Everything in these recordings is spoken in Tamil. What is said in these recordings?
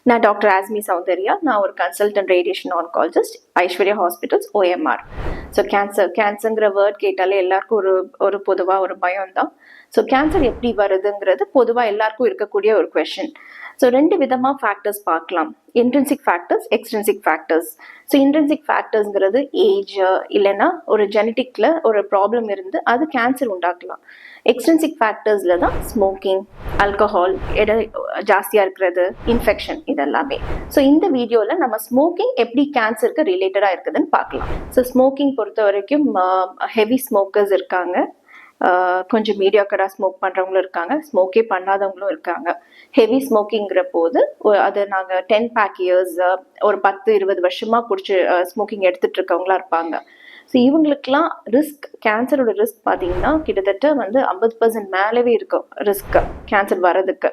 நான் டாக்டர் ஆஸ்மி சௌந்தர்யா. நான் ஒரு consultant radiation oncologist, Aishwarya hospitals, OMR. So கேன்சருங்கிற வேர்ட் கேட்டாலே எல்லாருக்கும் ஒரு பொதுவாக ஒரு பயம் தான். ஸோ கேன்சர் எப்படி வருதுங்கிறது பொதுவாக எல்லாருக்கும் இருக்கக்கூடிய ஒரு கொஷின். ஸோ 2 விதமாக ஃபேக்டர்ஸ் பார்க்கலாம். Intrinsic factors, extrinsic factors. So intrinsic ஃபேக்டர்ஸ்ங்கிறது ஏஜ் இல்லைன்னா ஒரு ஜெனட்டிக்ல ஒரு ப்ராப்ளம் இருந்து அது கேன்சர் உண்டாக்கலாம். எக்ஸ்ட்ரின்சிக் ஃபேக்டர்ஸ்ல தான் ஸ்மோக்கிங், ஆல்கஹால், எடை ஜாஸ்தியாக இருக்கிறது, இன்ஃபெக்ஷன், இதெல்லாமே. ஸோ இந்த வீடியோவில் நம்ம ஸ்மோக்கிங் எப்படி கேன்சருக்கு ரிலேட்டடாக இருக்குதுன்னு பார்க்கலாம். ஸோ ஸ்மோக்கிங் பொறுத்த வரைக்கும் ஹெவி ஸ்மோக்கர்ஸ் இருக்காங்க, கொஞ்சம் மீடியாக்கராக ஸ்மோக் பண்ணுறவங்களும் இருக்காங்க, ஸ்மோக்கே பண்ணாதவங்களும் இருக்காங்க. ஹெவி ஸ்மோக்கிங்கிற போது அதை நாங்கள் 10 பேக் இயர்ஸ், ஒரு 10-20 வருஷமாக பிடிச்சி ஸ்மோக்கிங் எடுத்துகிட்டு இருக்கவங்களா இருப்பாங்க. ஸோ இவங்களுக்குலாம் ரிஸ்க், கேன்சரோட ரிஸ்க் பார்த்தீங்கன்னா கிட்டத்தட்ட 50% மேலவே இருக்கும் ரிஸ்க் கேன்சர் வர்றதுக்கு.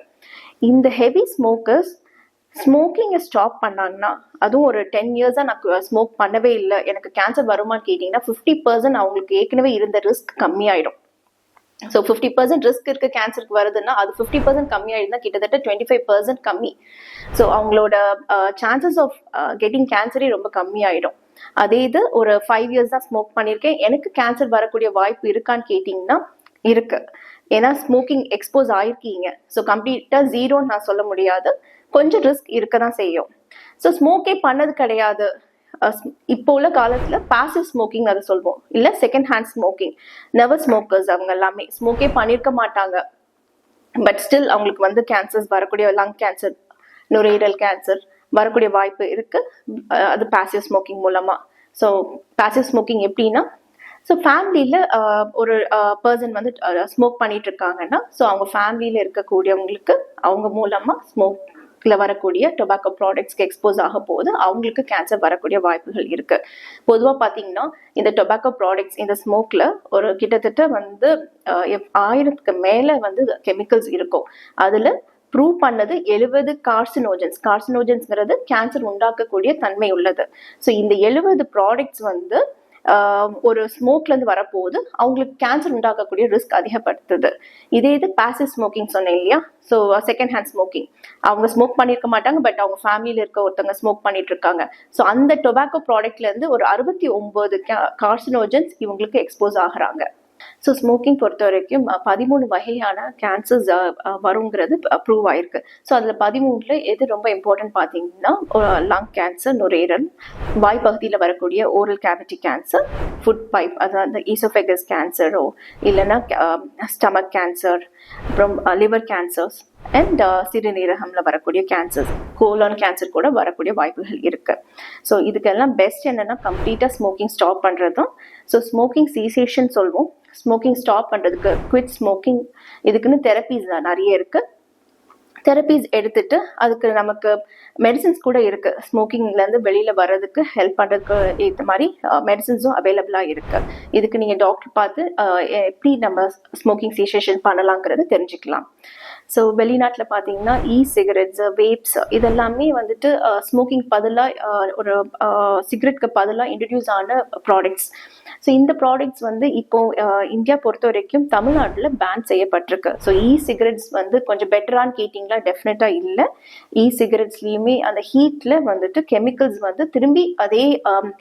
இந்த ஹெவி ஸ்மோக்கர்ஸ் ஸ்மோக்கிங்கை ஸ்டாப் பண்ணாங்கன்னா, அதுவும் ஒரு 10 இயர்ஸாக நான் ஸ்மோக் பண்ணவே இல்லை, எனக்கு கேன்சர் வருமானு கேட்டிங்கன்னா 50% அவங்களுக்கு ஏற்கனவே இருந்த ரிஸ்க் கம்மியாயிடும். ஸோ 50% ரிஸ்க் இருக்கு கேன்சருக்கு வருதுன்னா அது 50% கம்மியாயிருந்தா கிட்டத்தட்ட 25% கம்மி. ஸோ அவங்களோட சான்சஸ் ஆஃப் கெட்டிங் கேன்சரே ரொம்ப கம்மியாயிடும். அதே இது ஒரு 5 இயர்ஸ் தான் ஸ்மோக் பண்ணியிருக்கேன், எனக்கு கேன்சர் வரக்கூடிய வாய்ப்பு இருக்கான்னு கேட்டிங்கன்னா இருக்கு. ஏன்னா ஸ்மோக்கிங் எக்ஸ்போஸ் ஆயிருக்கீங்க. ஸோ கம்ப்ளீட்டாக ஜீரோன்னு நான் சொல்ல முடியாது, கொஞ்சம் ரிஸ்க் இருக்க தான் செய்யும். ஸோ ஸ்மோக்கே பண்ணது கிடையாது, இப்போ உள்ள காலத்துல பாசிவ் ஸ்மோக்கிங் அதை சொல்வோம், இல்ல second hand smoking, never smokers, அவங்க எல்லாமே ஸ்மோக்கே பண்ணிருக்க மாட்டாங்க, பட் ஸ்டில் அவங்களுக்கு கேன்சர்ஸ் வரக்கூடிய, லங் கேன்சர், நுரையீரல் கேன்சர் வரக்கூடிய வாய்ப்பு இருக்கு, அது பாசிவ் ஸ்மோக்கிங் மூலமா. ஸோ பாசிவ் ஸ்மோக்கிங் எப்படின்னா, ஸோ ஃபேமிலியில் ஒரு பர்சன் ஸ்மோக் பண்ணிட்டு இருக்காங்கன்னா, ஸோ அவங்க ஃபேமிலியில் இருக்கக்கூடியவங்களுக்கு அவங்க மூலமாக ஸ்மோக்ல வரக்கூடிய டொபாக்கோ ப்ராடக்ட்ஸ்க்கு எக்ஸ்போஸ் ஆக போது அவங்களுக்கு கேன்சர் வரக்கூடிய வாய்ப்புகள் இருக்கு. பொதுவாக பார்த்தீங்கன்னா இந்த டொபாக்கோ ப்ராடக்ட்ஸ், இந்த ஸ்மோக்ல ஒரு கிட்டத்தட்ட 1000க்கு மேலே கெமிக்கல்ஸ் இருக்கும். அதுல ப்ரூவ் பண்ணது 70 கார்சினோஜன்ஸ்ங்கிறது கேன்சர் உண்டாக்கக்கூடிய தன்மை உள்ளது. ஸோ இந்த 70 ப்ராடக்ட்ஸ் ஒரு ஸ்மோக்ல இருந்து வரப்போது அவங்களுக்கு கேன்சர் உண்டாக்கக்கூடிய ரிஸ்க் அதிகப்படுத்துது. இதே இது பாசிவ் ஸ்மோக்கிங் சொன்னேன் இல்லையா, ஸோ செகண்ட் ஹேண்ட் ஸ்மோக்கிங், அவங்க ஸ்மோக் பண்ணியிருக்க மாட்டாங்க, பட் அவங்க ஃபேமிலியில் இருக்க ஒருத்தவங்க ஸ்மோக் பண்ணிட்டு இருக்காங்க. ஸோ அந்த டொபாக்கோ ப்ராடக்ட்ல இருந்து ஒரு 69 கார்சினோஜன்ஸ் இவங்களுக்கு எக்ஸ்போஸ் ஆகுறாங்க. ஸோ ஸ்மோக்கிங் பொறுத்த வரைக்கும் 13 வகையான கேன்சர்ஸ் வருங்கிறது ப்ரூவ் ஆயிருக்கு. ஸோ அதில் 13ல எது ரொம்ப இம்பார்ட்டன்ட் பார்த்தீங்கன்னா, லங் கேன்சர், நுரையீரல், வாய்ப்பகுதியில் வரக்கூடிய oral cavity cancer, food pipe, அதாவது ஈசோஃபெகஸ் கேன்சரோ இல்லைன்னா ஸ்டமக் கேன்சர், அப்புறம் லிவர் கேன்சர்ஸ் அண்ட் சிறுநீரகம்ல வரக்கூடிய கேன்சர்ஸ், கோலான் கேன்சர் கூட வரக்கூடிய வாய்ப்புகள் இருக்கு. ஸோ இதுக்கெல்லாம் பெஸ்ட் என்னன்னா கம்ப்ளீட்டாக ஸ்மோக்கிங் ஸ்டாப் பண்ணுறதும். ஸோ ஸ்மோக்கிங் சீசேஷன் சொல்வோம். ஸ்மோக்கிங் ஸ்டாப் பண்ணுறதுக்கு குவிட் ஸ்மோக்கிங், இதுக்குன்னு தெரப்பீஸ் நிறைய இருக்கு. தெரப்பீஸ் எடுத்துட்டு அதுக்கு நமக்கு மெடிசின்ஸ் கூட இருக்கு, ஸ்மோக்கிங்லேருந்து வெளியில் வர்றதுக்கு ஹெல்ப் பண்ணுறதுக்கு ஏற்ற மாதிரி மெடிசின்ஸும் அவைலபிளாக இருக்கு. இதுக்கு நீங்கள் டாக்டர் பார்த்து எப்படி நம்ம ஸ்மோக்கிங் சீசேஷன் பண்ணலாங்கிறது தெரிஞ்சுக்கலாம். ஸோ வெளிநாட்டில் பார்த்தீங்கன்னா சிகரெட்ஸ், வேப்ஸ், இதெல்லாமே ஸ்மோக்கிங் பதிலாக ஒரு சிகரெட்க்கு பதிலாக இன்ட்ரடியூஸ் ஆன ப்ராடக்ட்ஸ். ஸோ இந்த ப்ராடக்ட்ஸ் இப்போ இந்தியா பொறுத்த வரைக்கும் தமிழ்நாட்டில் பேன் செய்யப்பட்டிருக்கு. ஸோ சிகரெட்ஸ் கொஞ்சம் பெட்டரான்னு கேட்டிங்களா, டெஃபினட்டாக இல்லை. சிகரெட்ஸ்லேயுமே அந்த ஹீட்டில் கெமிக்கல்ஸ் திரும்பி அதே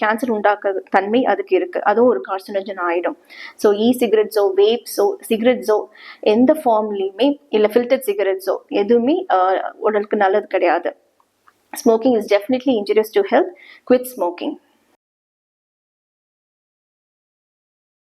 கேன்சர் உண்டாக்க தன்மை அதுக்கு இருக்குது, அதுவும் ஒரு கார்சினோஜன் ஆகிடும். ஸோ சிகரெட்ஸோ, வேப்ஸோ, சிகரெட்ஸோ எந்த ஃபார்ம்லேயுமே இல்லை ஃபில்டர் சிகரெட்ஸோ எதுவுமே உடலுக்கு நல்லது கிடையாது. Smoking is definitely injurious to health. Quit smoking.